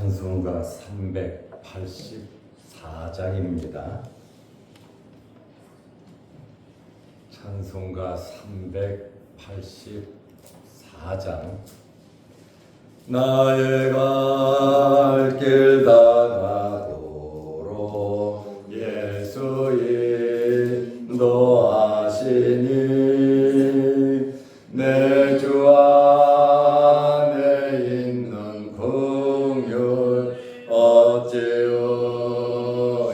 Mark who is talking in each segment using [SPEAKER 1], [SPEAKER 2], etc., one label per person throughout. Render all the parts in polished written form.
[SPEAKER 1] 찬송가 384장입니다. 찬송가 384장. 나의 갈 길 다가도록 예수 인도하시니 내 주 안에 있는 긍휼 어찌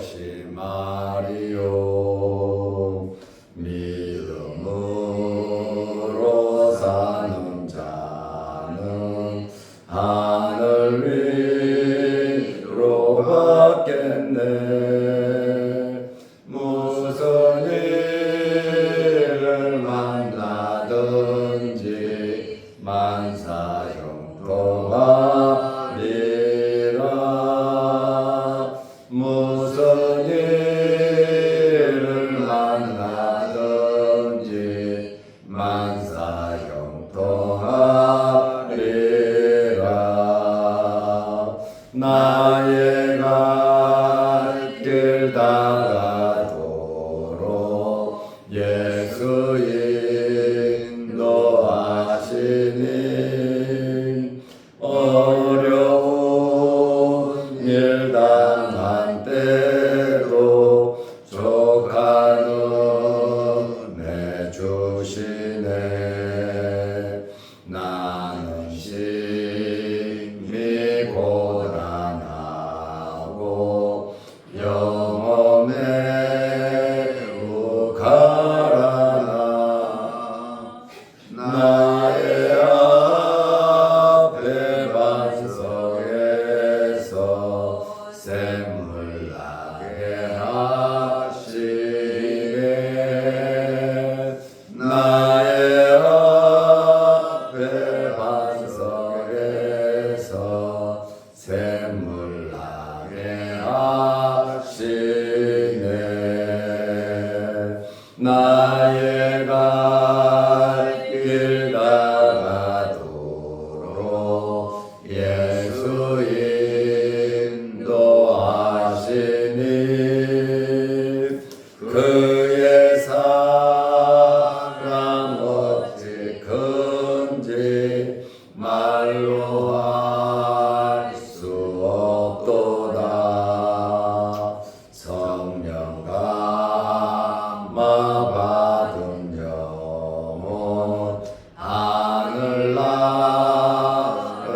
[SPEAKER 1] 의심하리요. 믿음으로 사는 자는 하늘 위로 받겠네. 무슨 일을 만나든지 만사형통하리라. 무슨 일을 만나든지 만사형통하리라. 나의 갈 길 다가도록 예수 인도하시니 어려운 일 당한 때도 족한 은혜 주시네. 나는 심히 고난하고 영험에 우가라나. 나의 앞에 반석에서 샘물 나게 하시네. 나의 앞에 반석에서 샘물 나게 하시네. 나의 갈 길 다가도록 예수 인도하시니 그의 사랑 어찌 큰지 말로 알 수 없도다. 성령 감화 받은 영혼 하늘 날아갈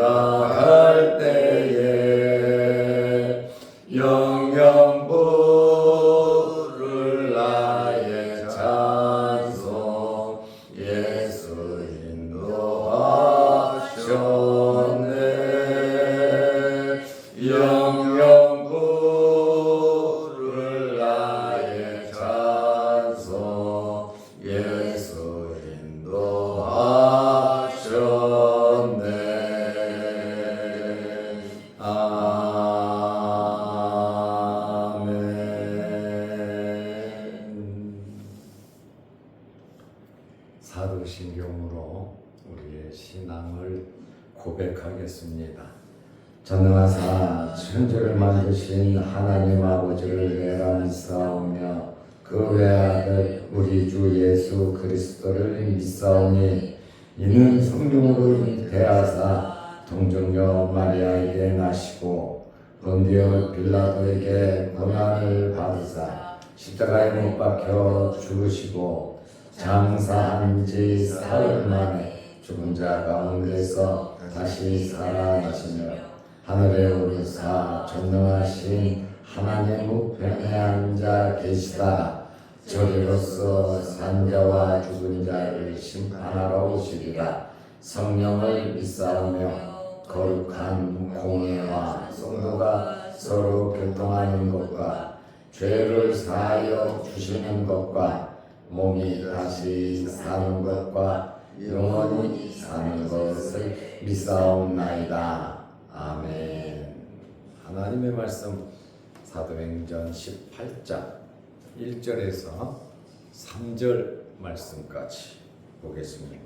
[SPEAKER 1] 때에 영영 부를 나의 찬송 예수 인도하셨네. 영영 부를 나의 찬송 예수 인도하셨네. 아멘. 사도신경으로 우리의 신앙을 고백하겠습니다. 전능하사 천지를 만드신 하나님 아버지를 외람사오며 그 외아들 우리 주 예수 그리스도를 믿사오니 이는 성령으로 잉태하사 동정녀 마리아에게 나시고 본디오 빌라도에게 고난을 받으사 십자가에 못 박혀 죽으시고 장사한 지 사흘 만에 죽은 자 가운데서 다시 살아나시며 하늘에 오르사 전능하신 하나님 우편에 앉아 계시다. 저리로서 산자와 죽은 자를 심판하러 오시리라. 성령을 믿사오며 거룩한 공예와 성도가 서로 교통하는 것과 죄를 사하여 주시는 것과 몸이 다시 사는 것과 영원히 사는 것을 믿사옵나이다. 아멘. 하나님의 말씀 사도행전 18장 1절에서 3절 말씀까지 보겠습니다.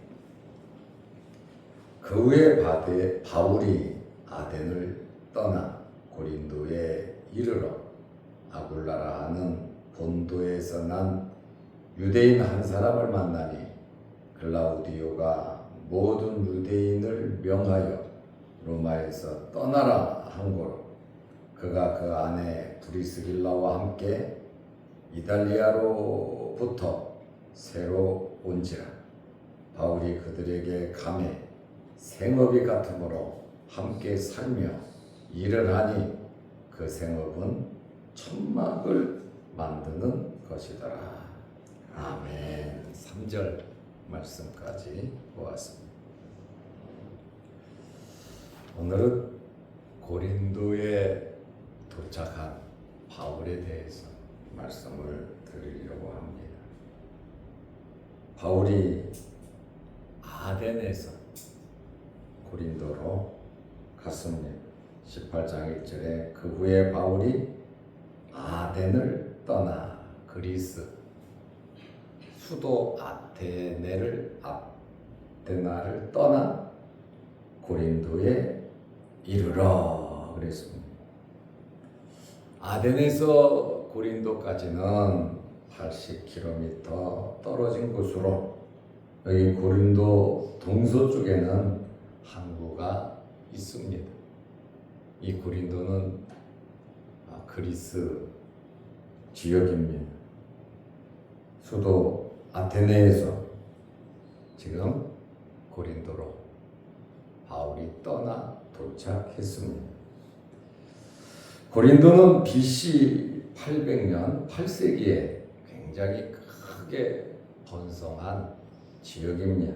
[SPEAKER 1] 그 후에 바울이 아덴을 떠나 고린도에 이르러 아굴라라 하는 본도에서 난 유대인 한 사람을 만나니 글라우디오가 모든 유대인을 명하여 로마에서 떠나라 한고로 그가 그 아내 브리스길라와 함께 이달리아로부터 새로 온지라. 바울이 그들에게 감해 생업이 같으므로 함께 살며 일을 하니 그 생업은 천막을 만드는 것이더라. 아멘. 3절 말씀까지 보았습니다. 오늘은 고린도에 도착한 바울에 대해서 말씀을 드리려고 합니다. 바울이 아덴에서 고린도로 갔습니다. 18장 1절에 그 후에 바울이 아덴을 떠나 그리스 수도 아테나를 떠나 고린도에 이르러 그랬습니다. 아덴에서 고린도까지는 80km 떨어진 곳으로 여기 고린도 동서쪽에는 항구가 있습니다. 이 고린도는 그리스 지역입니다. 수도 아테네에서 지금 고린도로 바울이 떠나 도착했습니다. 고린도는 BC 800년 8세기에 굉장히 크게 번성한 지역입니다.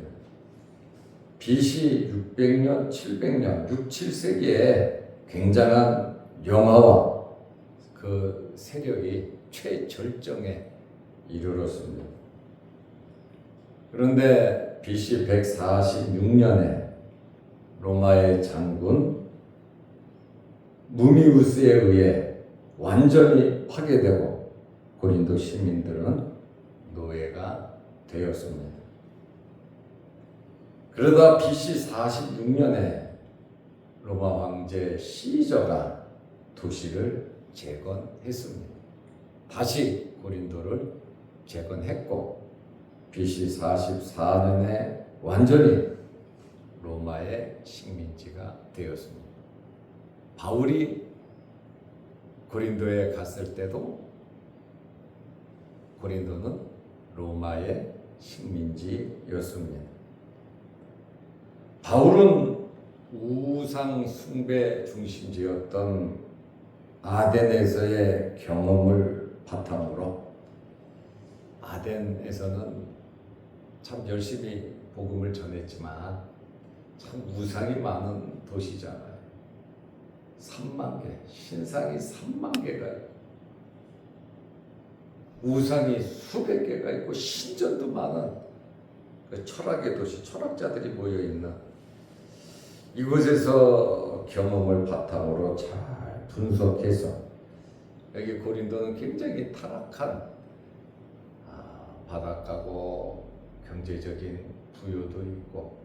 [SPEAKER 1] BC 600년 700년 6, 7세기에 굉장한 영화와 그 세력이 최절정에 이르렀습니다. 그런데 BC 146년에 로마의 장군 무미우스에 의해 완전히 파괴되고 고린도 시민들은 노예가 되었습니다. 그러다 BC 46년에 로마 황제 시저가 도시를 재건했습니다. 다시 고린도를 재건했고 BC 44년에 완전히 로마의 식민지가 되었습니다. 바울이 고린도에 갔을 때도 고린도는 로마의 식민지였습니다. 바울은 우상 숭배 중심지였던 아덴에서의 경험을 바탕으로 아덴에서는 참 열심히 복음을 전했지만 참 우상이 많은 도시잖아요. 3만 개, 신상이 3만 개가 있고 우상이 수백 개가 있고 신전도 많은 그 철학의 도시, 철학자들이 모여있는 이곳에서 경험을 바탕으로 잘 분석해서 여기 고린도는 굉장히 타락한 바닷가고 경제적인 부유도 있고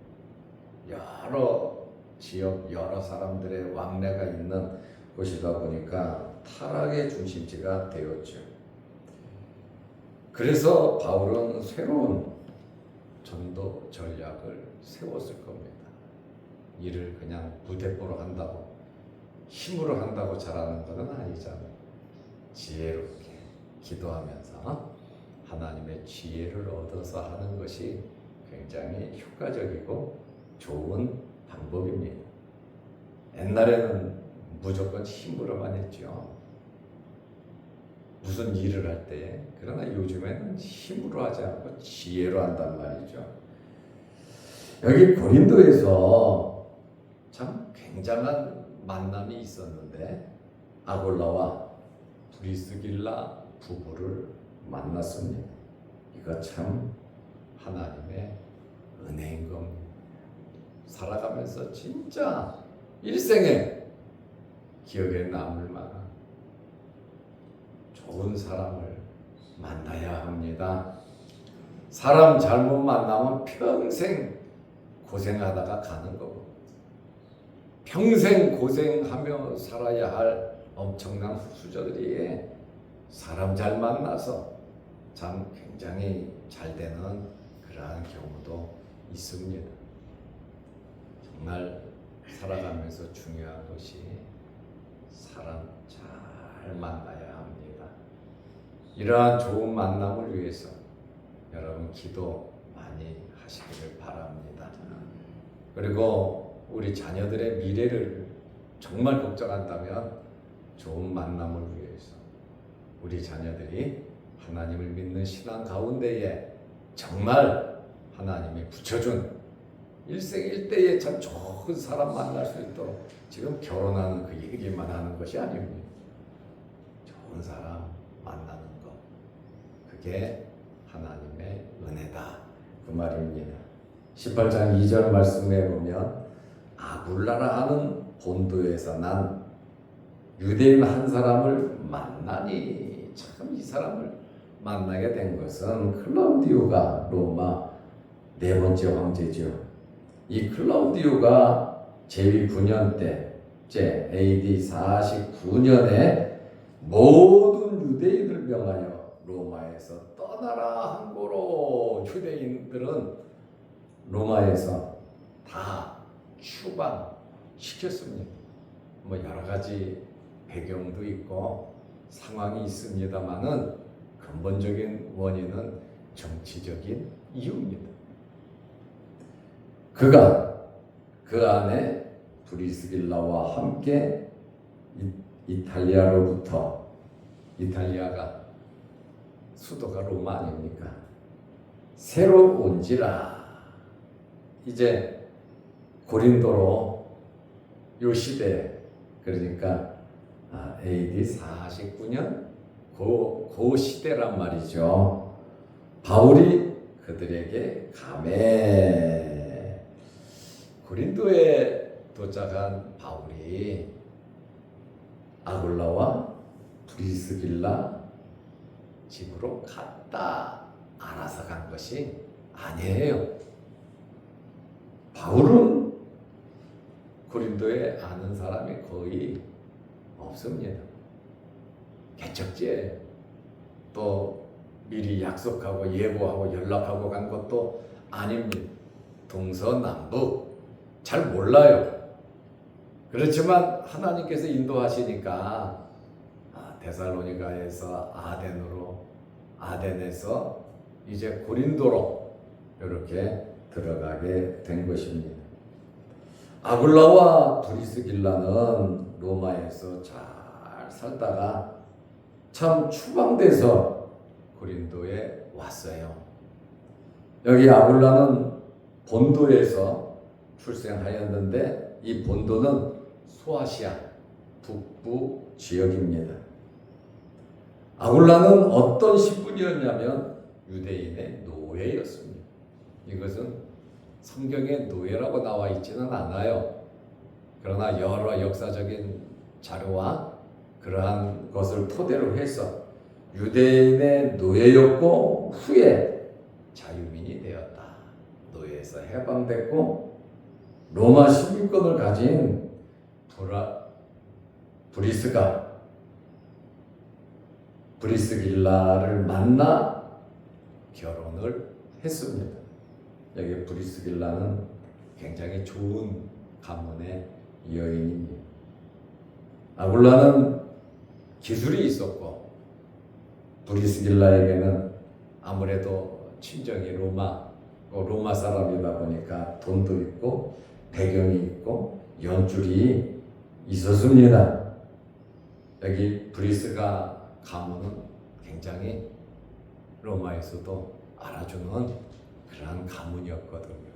[SPEAKER 1] 여러 지역 여러 사람들의 왕래가 있는 곳이다 보니까 타락의 중심지가 되었죠. 그래서 바울은 새로운 전도 전략을 세웠을 겁니다. 일을 그냥 부대포로 한다고 힘으로 한다고 잘하는 것은 아니잖아요. 지혜롭게 기도하면서 하나님의 지혜를 얻어서 하는 것이 굉장히 효과적이고 좋은 방법입니다. 옛날에는 무조건 힘으로만 했죠. 무슨 일을 할 때. 그러나 요즘에는 힘으로 하지 않고 지혜로 한단 말이죠. 여기 고린도에서 참 굉장한 만남이 있었는데 아골라와 브리스길라 부부를 만났습니다. 이거 참 하나님의 은혜인 겁니다. 살아가면서 진짜 일생에 기억에 남을 만한 좋은 사람을 만나야 합니다. 사람 잘못 만나면 평생 고생하다가 가는 거고 평생 고생하며 살아야 할 엄청난 후수저들이 사람 잘 만나서 참 굉장히 잘 되는 그러한 경우도 있습니다. 정말 살아가면서 중요한 것이 사람 잘 만나야 합니다. 이러한 좋은 만남을 위해서 여러분 기도 많이 하시기를 바랍니다. 그리고 우리 자녀들의 미래를 정말 걱정한다면 좋은 만남을 위해서 우리 자녀들이 하나님을 믿는 신앙 가운데에 정말 하나님이 붙여준 일생일대에 참 좋은 사람 만날 수 있도록 지금 결혼하는 그 얘기만 하는 것이 아닙니다. 좋은 사람 만나는 것, 그게 하나님의 은혜다 그 말입니다. 18장 2절 말씀에 보면 아굴라라 하는 본도에서 난 유대인 한 사람을 만나니, 참 이 사람을 만나게 된 것은 클라우디오가 로마 네 번째 황제죠. 이 클라우디오가 제위 9년 때째 AD 49년에 모든 유대인을 명하여 로마에서 떠나라 한 거로 유대인들은 로마에서 다 추방시켰습니다. 뭐 여러 가지 배경도 있고 상황이 있습니다만은 근본적인 원인은 정치적인 이유입니다. 그가 그 안에 브리스길라와 함께 이탈리아로부터, 이탈리아가 수도가 로마 아닙니까? 새로 온지라 이제 고린도로 요 시대, 그러니까 AD 49년 그 시대란 말이죠. 바울이 그들에게 가매 고린도에 도착한 바울이 아굴라와 브리스길라 집으로 갔다 알아서 간 것이 아니에요. 바울은 고린도에 아는 사람이 거의 없습니다. 개척지에 또 미리 약속하고 예고하고 연락하고 간 것도 아닙니다. 동서남북 잘 몰라요. 그렇지만 하나님께서 인도하시니까 데살로니가에서 아덴에서 이제 고린도로 이렇게 들어가게 된 것입니다. 아굴라와 브리스길라는 로마에서 잘 살다가 참 추방돼서 고린도에 왔어요. 여기 아굴라는 본도에서 출생하였는데 이 본도는 소아시아 북부 지역입니다. 아굴라는 어떤 신분이었냐면 유대인의 노예였습니다. 이것은 성경에 노예라고 나와 있지는 않아요. 그러나 여러 역사적인 자료와 그러한 것을 토대로 해서 유대인의 노예였고 후에 자유민이 되었다. 노예에서 해방됐고 로마 시민권을 가진 브리스길라를 만나 결혼을 했습니다. 여기 브리스길라는 굉장히 좋은 가문의 여인입니다. 아굴라는 기술이 있었고 브리스길라에게는 아무래도 친정이 로마 사람이다 보니까 돈도 있고 배경이 있고 연줄이 있었습니다. 여기 브리스가 가문은 굉장히 로마에서도 알아주는 그러한 가문이었거든요.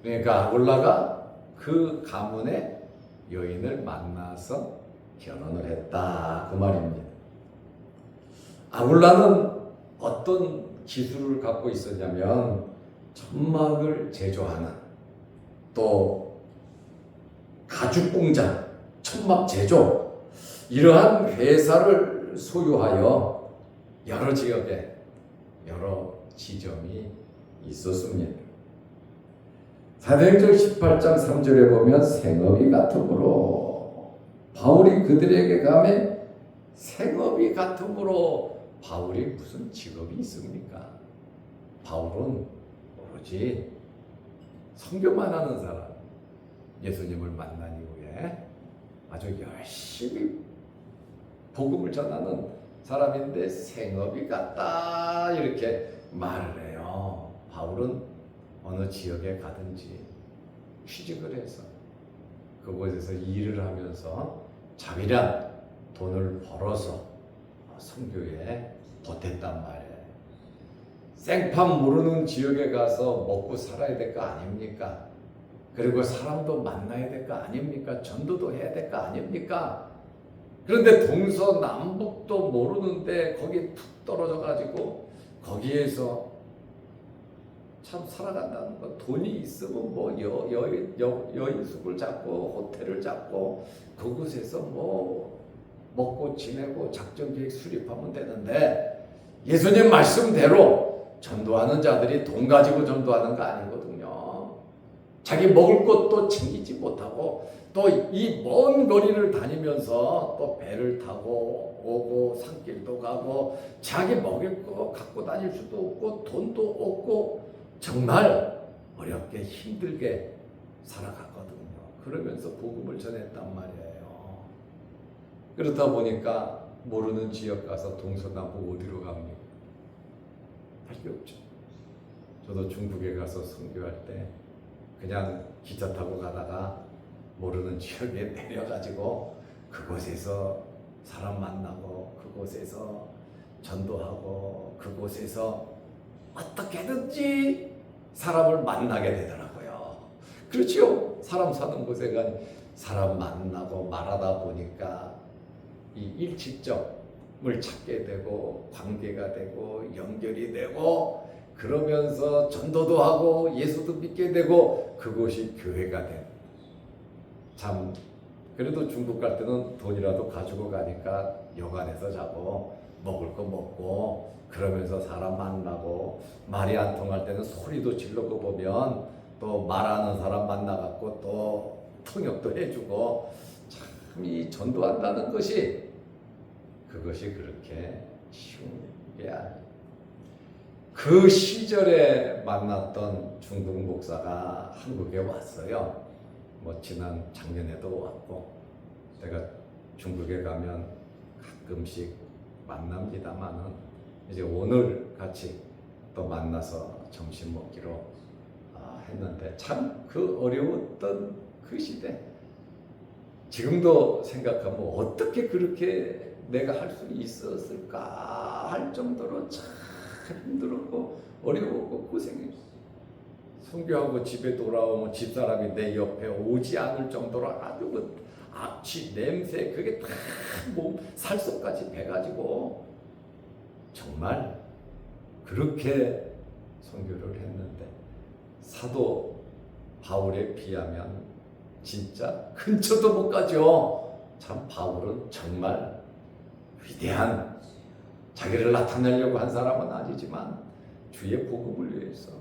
[SPEAKER 1] 그러니까 아굴라가 그 가문의 여인을 만나서 결혼을 했다 그 말입니다. 아굴라는 어떤 기술을 갖고 있었냐면 천막을 제조하는, 또 가죽 공장, 천막 제조, 이러한 회사를 소유하여 여러 지역에 여러 지점이 있었습니다. 사도행전 18장 3절에 보면 생업이 같으므로 바울이 그들에게 가매 생업이 같으므로 바울이 무슨 직업이 있습니까? 바울은 오로지 선교만 하는 사람, 예수님을 만난 이후에 아주 열심히 복음을 전하는 사람인데 생업이 같다 이렇게 말을 해요. 바울은 어느 지역에 가든지 취직을 해서 그곳에서 일을 하면서 자기란 돈을 벌어서 선교에 보탰단 말이에요. 생판 모르는 지역에 가서 먹고 살아야 될 거 아닙니까? 그리고 사람도 만나야 될 거 아닙니까? 전도도 해야 될 거 아닙니까? 그런데 동서남북도 모르는데 거기 툭 떨어져 가지고 거기에서 참 살아간다는 거. 돈이 있으면 뭐 여인숙을 잡고 호텔을 잡고 그곳에서 뭐 먹고 지내고 작전 계획 수립하면 되는데 예수님 말씀대로 전도하는 자들이 돈 가지고 전도하는 거 아니거든요. 자기 먹을 것도 챙기지 못하고 또 이 먼 거리를 다니면서 또 배를 타고 오고 산길도 가고 자기 먹을 거 갖고 다닐 수도 없고 돈도 없고 정말 어렵게 힘들게 살아갔거든요. 그러면서 복음을 전했단 말이에요. 그렇다 보니까 모르는 지역 가서 동서남북 어디로 갑니까? 할 게 없죠. 저도 중국에 가서 선교할 때 그냥 기차 타고 가다가 모르는 지역에 내려가지고 그곳에서 사람 만나고 그곳에서 전도하고 그곳에서 어떻게든지 사람을 만나게 되더라고요. 그렇죠. 사람 사는 곳에 가니 사람 만나고 말하다 보니까 이 일치점을 찾게 되고 관계가 되고 연결이 되고 그러면서 전도도 하고 예수도 믿게 되고 그곳이 교회가 되고 참 그래도 중국 갈 때는 돈이라도 가지고 가니까 여관에서 자고 먹을 거 먹고 그러면서 사람 만나고 말이 안 통할 때는 소리도 질러고 보면 또 말하는 사람 만나갖고 또 통역도 해주고 참 이 전도한다는 것이 그것이 그렇게 쉬운 게 아니에요. 그 시절에 만났던 중국 목사가 한국에 왔어요. 뭐 지난 작년에도 왔고 제가 중국에 가면 가끔씩 만납니다만은 이제 오늘 같이 또 만나서 점심 먹기로 했는데 참 그 어려웠던 그 시대 지금도 생각하면 어떻게 그렇게 내가 할 수 있었을까 할 정도로 참 힘들었고 어려웠고 고생했어. 선교하고 집에 돌아오면 집사람이 내 옆에 오지 않을 정도로 아주 그 악취, 냄새 그게 다 몸 살속까지 배가지고 정말 그렇게 선교를 했는데 사도 바울에 비하면 진짜 근처도 못 가죠. 참 바울은 정말 위대한 자기를 나타내려고 한 사람은 아니지만 주의 복음을 위해서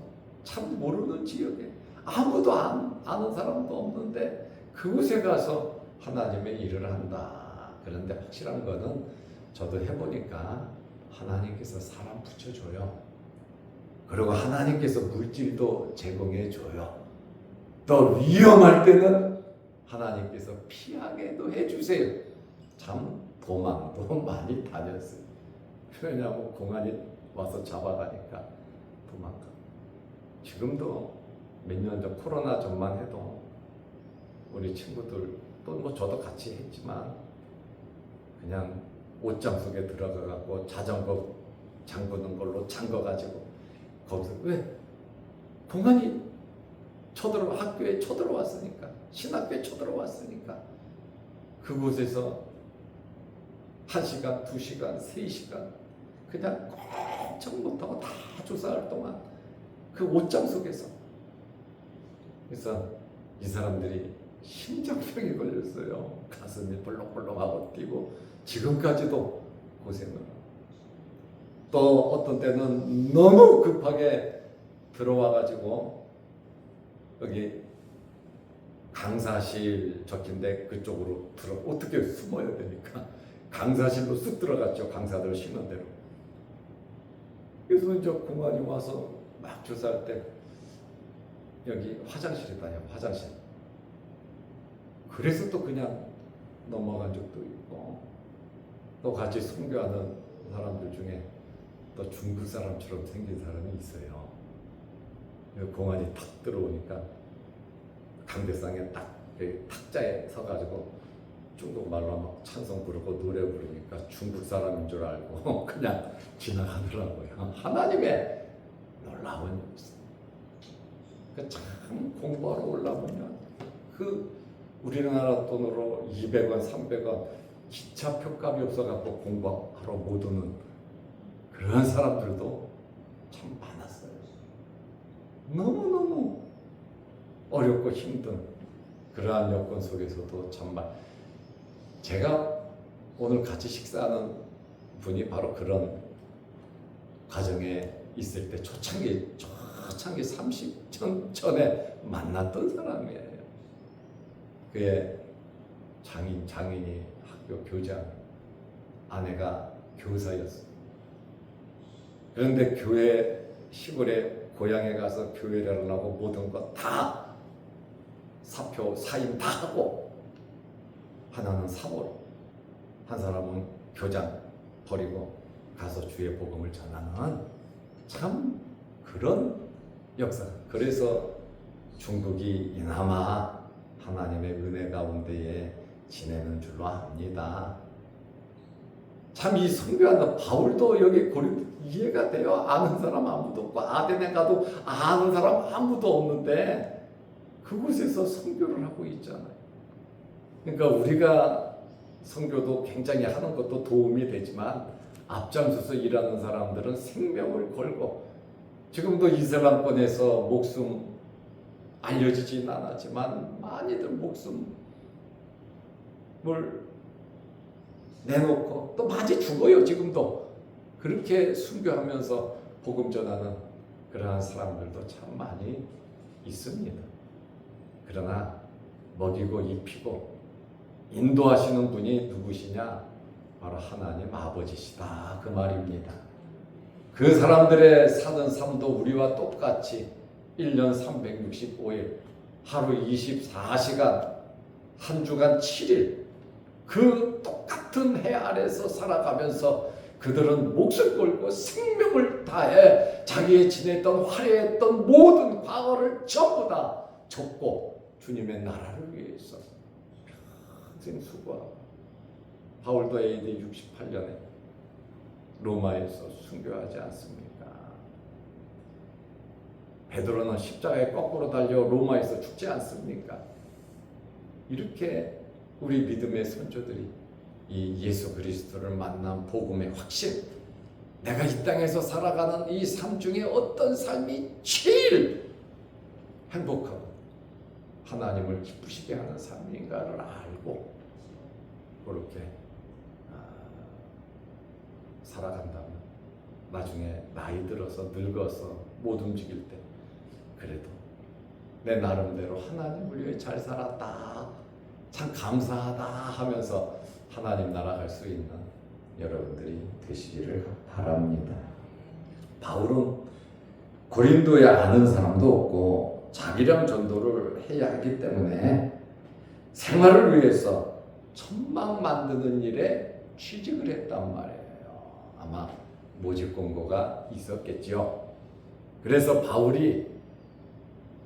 [SPEAKER 1] 참 모르는 지역에 아무도 아는 사람도 없는데 그곳에 가서 하나님의 일을 한다. 그런데 확실한 거는 저도 해보니까 하나님께서 사람 붙여줘요. 그리고 하나님께서 물질도 제공해줘요. 또 위험할 때는 하나님께서 피하게도 해주세요. 참 도망도 많이 다녔어요. 왜냐하면 공안이 와서 잡아가니까 도망가. 지금도 몇 년 전 코로나 전만 해도 우리 친구들 또 뭐 저도 같이 했지만 그냥 옷장 속에 들어가갖고 자전거 잠그는 걸로 잠궈가지고 거기서 왜 공안이 학교에 쳐들어왔으니까 신학교에 쳐들어왔으니까 그곳에서 1시간, 2시간, 3시간 그냥 꼼짝 못하고 다 조사할 동안 그 옷장 속에서 그래서 이 사람들이 심장병이 걸렸어요. 가슴이 벌렁벌렁하고 뛰고 지금까지도 고생을 하고 또 어떤 때는 너무 급하게 들어와가지고 여기 강사실 적힌데 그쪽으로 어떻게 숨어야 되니까 강사실로 쑥 들어갔죠. 강사들 쉬는 대로. 그래서 이제 공안이 와서 막 조사할 때 여기 화장실이다요. 화장실. 그래서 또 그냥 넘어간 적도 있고, 또 같이 순교하는 사람들 중에 또 중국 사람처럼 생긴 사람이 있어요. 공안이 탁 들어오니까 강대상에 딱 탁자에 서가지고 중국말로 막 찬송 부르고 노래 부르니까 중국 사람인 줄 알고 그냥 지나가더라고요. 하나님의 놀라운 역사. 참 공부하러 올라오면 우리나라 돈으로 200원, 300원 기차 표값이 없어갖고 공부하러 못 오는 그런 사람들도 참 많았어요. 너무너무 어렵고 힘든 그러한 여건 속에서도 정말 제가 오늘 같이 식사하는 분이 바로 그런 과정에 있을 때 초창기 30년 전에 만났던 사람이에요. 그의 장인이 학교 교장, 아내가 교사였어요. 그런데 교회 시골에 고향에 가서 교회를 하려고 모든 것 다 사표 사인 다 하고, 하나는 사모로, 한 사람은 교장 버리고 가서 주의 복음을 전하는 참 그런 역사. 그래서 중국이 이나마 하나님의 은혜 가운데에 지내는 줄로 압니다. 참 이 선교한다 바울도 여기 고린도 이해가 돼요. 아는 사람 아무도 없고 아덴에 가도 아는 사람 아무도 없는데 그곳에서 선교를 하고 있잖아요. 그러니까 우리가 선교도 굉장히 하는 것도 도움이 되지만 앞장서서 일하는 사람들은 생명을 걸고, 지금도 이슬람권에서 목숨 알려지진 않았지만 많이들 목숨을 내놓고 또 많이 죽어요. 지금도 그렇게 순교하면서 복음 전하는 그러한 사람들도 참 많이 있습니다. 그러나 먹이고 입히고 인도하시는 분이 누구시냐? 바로 하나님 아버지시다, 그 말입니다. 그 사람들의 사는 삶도 우리와 똑같이 1년 365일 하루 24시간 한 주간 7일 그 똑같은 해 아래서 살아가면서 그들은 목숨 걸고 생명을 다해 자기의 지냈던 화려했던 모든 과거를 전부 다 접고 주님의 나라를 위해서 평생 수고하고, 바울도 AD 68년에 로마에서 순교하지 않습니까? 베드로는 십자가에 거꾸로 달려 로마에서 죽지 않습니까? 이렇게 우리 믿음의 선조들이 이 예수 그리스도를 만난 복음의 확신, 내가 이 땅에서 살아가는 이 삶 중에 어떤 삶이 제일 행복하고 하나님을 기쁘시게 하는 삶인가를 알고 그렇게 살아간다면 나중에 나이 들어서 늙어서 못 움직일 때 그래도 내 나름대로 하나님을 위해 잘 살았다, 참 감사하다 하면서 하나님 나라 갈 수 있는 여러분들이 되시기를 바랍니다. 바울은 고린도에 아는 사람도 없고 자기랑 전도를 해야 하기 때문에 생활을 위해서 천막 만드는 일에 취직을 했단 말이에요. 아마 모집 공고가 있었겠죠. 그래서 바울이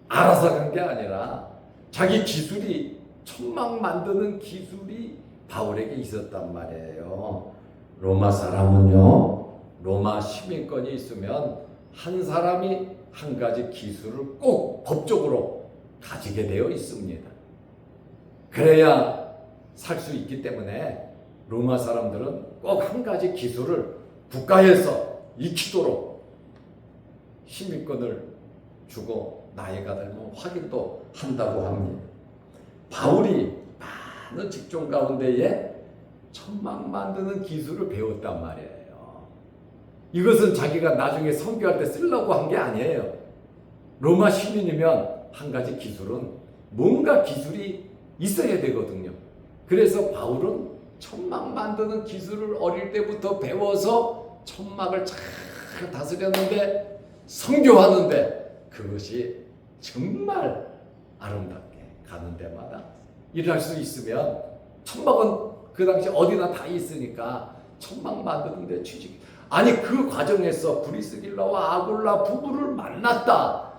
[SPEAKER 1] 알아서 간 게 아니라 자기 기술이, 천막 만드는 기술이 바울에게 있었단 말이에요. 로마 사람은요, 로마 시민권이 있으면 한 사람이 한 가지 기술을 꼭 법적으로 가지게 되어 있습니다. 그래야 살 수 있기 때문에 로마 사람들은 꼭 한 가지 기술을 국가에서 익히도록 시민권을 주고 나이가 들면 확인도 한다고 합니다. 바울이 많은 직종 가운데에 천막 만드는 기술을 배웠단 말이에요. 이것은 자기가 나중에 선교할 때 쓰려고 한 게 아니에요. 로마 시민이면 한 가지 기술은 뭔가 기술이 있어야 되거든요. 그래서 바울은 천막 만드는 기술을 어릴 때부터 배워서 천막을 잘 다스렸는데, 선교하는데 그것이 정말 아름답게 가는 데마다 일할 수 있으면, 천막은 그 당시 어디나 다 있으니까 천막 만드는데 취직. 아니 그 과정에서 브리스길라와 아굴라 부부를 만났다.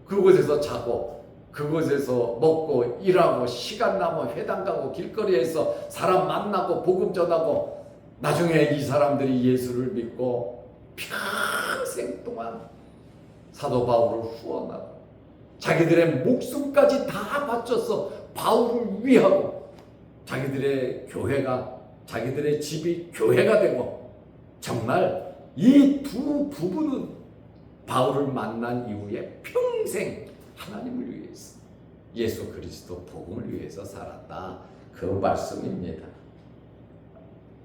[SPEAKER 1] 그곳에서 자고 그곳에서 먹고 일하고 시간 나면 회당 가고 길거리에서 사람 만나고 복음 전하고, 나중에 이 사람들이 예수를 믿고 평생 동안 사도 바울을 후원하고 자기들의 목숨까지 다 바쳐서 바울을 위하고, 자기들의 교회가, 자기들의 집이 교회가 되고, 정말 이 두 부부는 바울을 만난 이후에 평생 하나님을 위해서, 예수 그리스도 복음을 위해서 살았다. 그 말씀입니다.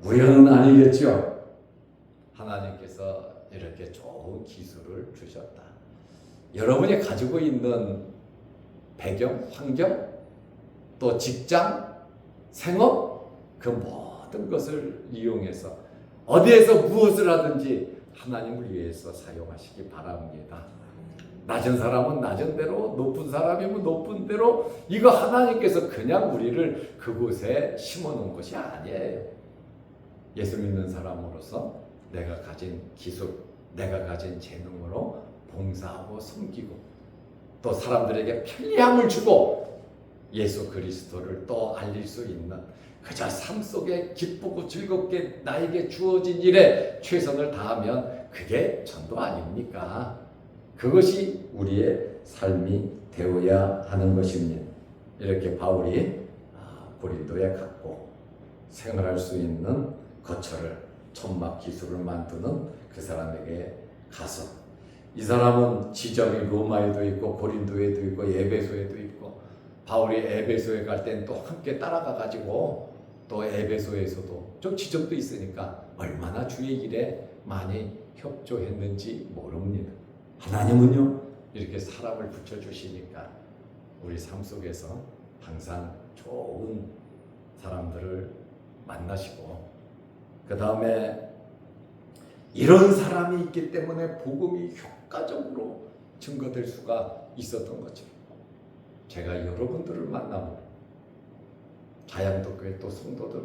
[SPEAKER 1] 우연은 아니겠죠. 하나님께서 이렇게 좋은 기술을 주셨다. 여러분이 가지고 있는 배경, 환경, 또 직장, 생업, 그 모든 것을 이용해서 어디에서 무엇을 하든지 하나님을 위해서 사용하시기 바랍니다. 낮은 사람은 낮은 대로, 높은 사람이면 높은 대로, 이거 하나님께서 그냥 우리를 그곳에 심어놓은 것이 아니에요. 예수 믿는 사람으로서 내가 가진 기술, 내가 가진 재능으로 봉사하고 섬기고, 또 사람들에게 편리함을 주고 예수 그리스도를 또 알릴 수 있는, 그저 삶 속에 기쁘고 즐겁게 나에게 주어진 일에 최선을 다하면 그게 전도 아닙니까? 그것이 우리의 삶이 되어야 하는 것입니다. 이렇게 바울이 고린도에 갔고 생활할 수 있는 거처를, 천막 기술을 만드는 그 사람에게 가서, 이 사람은 지점이 로마에도 있고 고린도에도 있고 에베소에도 있고, 바울이 에베소에 갈 땐 또 함께 따라가 가지고 또 에베소에서도 좀 지점도 있으니까 얼마나 주의 일에 많이 협조했는지 모릅니다. 하나님은요 이렇게 사람을 붙여주시니까 우리 삶 속에서 항상 좋은 사람들을 만나시고, 그 다음에 이런 사람이 있기 때문에 복음이 효과적으로 증거될 수가 있었던 거죠. 제가 여러분들을 만나면 자양도교회 또 성도들,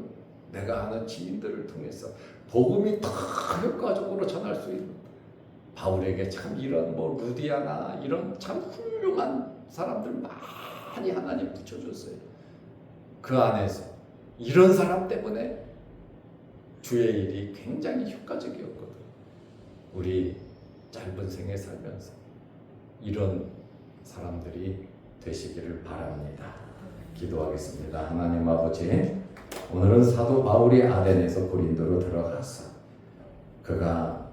[SPEAKER 1] 내가 아는 지인들을 통해서 복음이 더 효과적으로 전할 수 있는, 바울에게 참 이런 루디아나 이런 참 훌륭한 사람들 많이 하나님 붙여줬어요. 그 안에서 이런 사람 때문에 주의 일이 굉장히 효과적이었거든. 우리 짧은 생에 살면서 이런 사람들이 되시기를 바랍니다. 기도하겠습니다. 하나님 아버지, 오늘은 사도 바울이 아덴에서 고린도로 들어가서 그가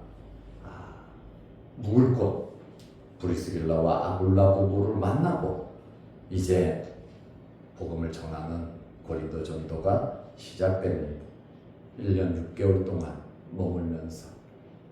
[SPEAKER 1] 묵을 곳 브리스길라와 아굴라 부부를 만나고 이제 복음을 전하는 고린도 전도가 시작됩니다. 1년 6개월 동안 머물면서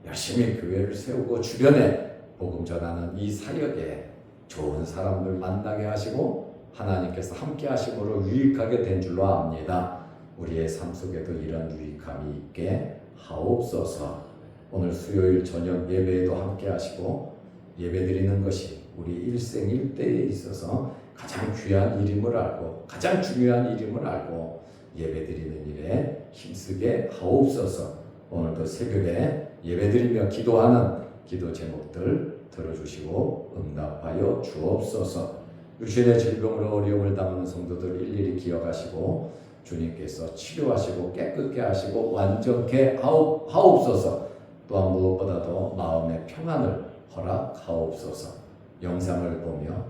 [SPEAKER 1] 열심히 교회를 세우고 주변에 복음 전하는 이 사역에 좋은 사람들 만나게 하시고 하나님께서 함께 하심으로 유익하게 된 줄로 압니다. 우리의 삶 속에도 이런 유익함이 있게 하옵소서. 오늘 수요일 저녁 예배에도 함께 하시고, 예배드리는 것이 우리 일생일대에 있어서 가장 귀한 일임을 알고 가장 중요한 일임을 알고 예배드리는 일에 힘쓰게 하옵소서. 오늘도 새벽에 예배드리며 기도하는 기도 제목들 들어주시고 응답하여 주옵소서. 육신의 질병으로 어려움을 당하는 성도들 일일이 기억하시고 주님께서 치료하시고 깨끗게 하시고 완전케 하옵소서. 또한 무엇보다도 마음의 평안을 허락하옵소서. 영상을 보며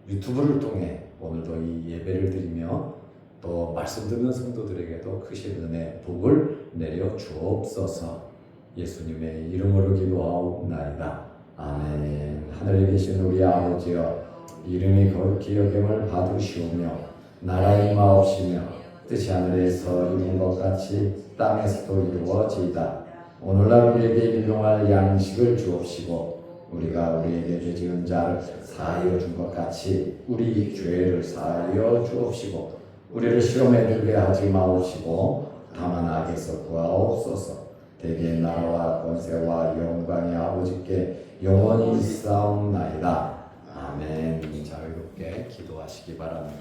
[SPEAKER 1] 유튜브를 통해 오늘도 이 예배를 드리며 또 말씀 듣는 성도들에게도 크신 은혜 복을 내려 주옵소서. 예수님의 이름으로 기도하옵나이다. 아멘. 하늘에 계신 우리 아버지여, 이름이 거룩히 여김을 받으시오며 나라의 마옵시며 뜻이 하늘에서 이룬 것 같이 땅에서도 이루어지이다. 오늘날 우리에게 일용할 양식을 주옵시고
[SPEAKER 2] 우리가 우리에게 죄 지은 자를 사하여 준 것 같이 우리 죄를 사하여 주옵시고 우리를 시험에 들게 하지 마옵시고 다만 악에서 구하옵소서. 대개의 나라와 권세와 영광이 아버지께 영원히 있사옵나이다. 아멘.
[SPEAKER 1] 자유롭게 기도하시기 바랍니다.